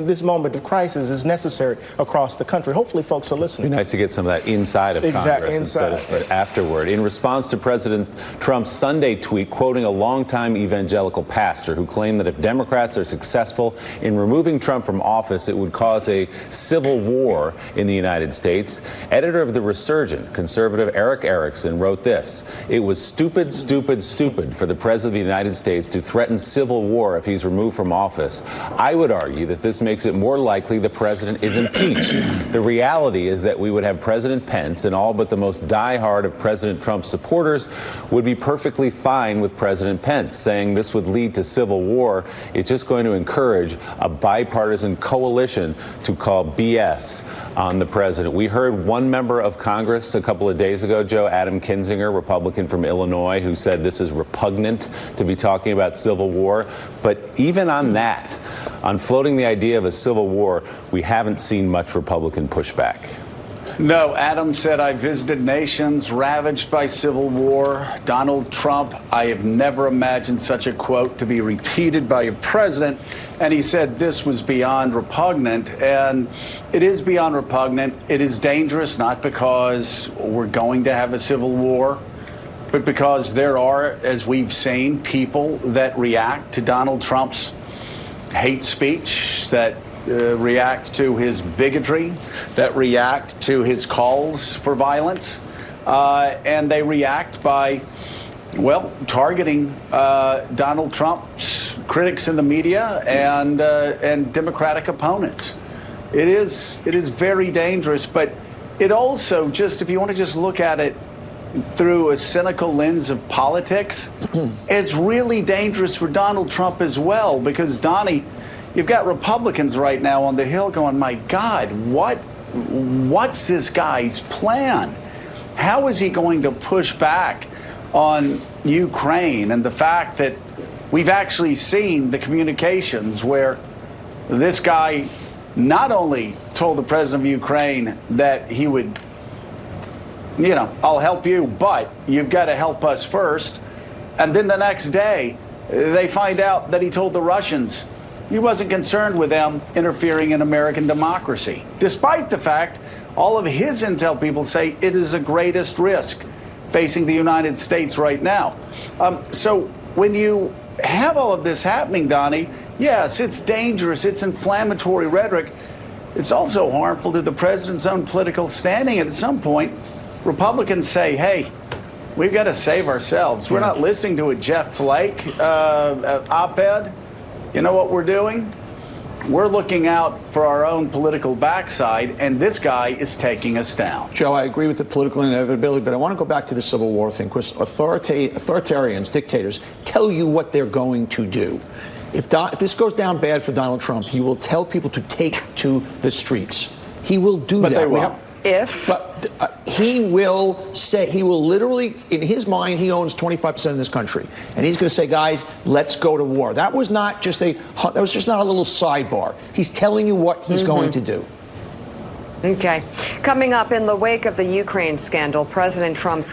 This moment of crisis is necessary across the country. Hopefully folks are listening. It'd be nice to get some of that inside of Congress instead of afterward. In response to President Trump's Sunday tweet quoting a longtime evangelical pastor who claimed that if Democrats are successful in removing Trump from office, it would cause a civil war in the United States, editor of The Resurgent, conservative Eric Erickson, wrote this: "It was stupid, stupid, stupid for the President of the United States to threaten civil war if he's removed from office. I would argue that this makes it more likely the president is impeached. The reality is that we would have President Pence and all but the most diehard of President Trump's supporters would be perfectly fine with President Pence. Saying this would lead to civil war is just going to encourage a bipartisan coalition to call BS on the president." We heard one member of Congress a couple of days ago, Joe, Adam Kinzinger, Republican from Illinois, who said this is repugnant to be talking about civil war. But even on that, on floating the idea of a civil war, we haven't seen much Republican pushback. No, Adam said, "I visited nations ravaged by civil war." Donald Trump, I have never imagined such a quote to be repeated by a president. And he said this was beyond repugnant. And it is beyond repugnant. It is dangerous, not because we're going to have a civil war, but because there are, as we've seen, people that react to Donald Trump's hate speech, that react to his bigotry, that react to his calls for violence, and they react by, well, targeting Donald Trump's critics in the media and Democratic opponents. It is very dangerous, but it also, just if you want to just look at it through a cynical lens of politics, it's really dangerous for Donald Trump as well, because, Donny, you've got Republicans right now on the Hill going, my God, what's this guy's plan? How is he going to push back on Ukraine? And the fact that we've actually seen the communications where this guy not only told the president of Ukraine that he would, I'll help you, but you've got to help us first. And then the next day, they find out that he told the Russians he wasn't concerned with them interfering in American democracy, despite the fact all of his intel people say it is the greatest risk facing the United States right now. So when you have all of this happening, Donny, yes, it's dangerous. It's inflammatory rhetoric. It's also harmful to the president's own political standing. And at some point, Republicans say, hey, we've got to save ourselves. We're not listening to a Jeff Flake op-ed. You know what we're doing? We're looking out for our own political backside, and this guy is taking us down. Joe, I agree with the political inevitability, but I want to go back to the Civil War thing, because authoritarians, dictators, tell you what they're going to do. If this goes down bad for Donald Trump, he will tell people to take to the streets. He will do that. But they won't. He will say, he will literally, in his mind, he owns 25% of this country. And he's going to say, guys, let's go to war. That was just not a little sidebar. He's telling you what he's going to do. Okay. Coming up, in the wake of the Ukraine scandal, President Trump's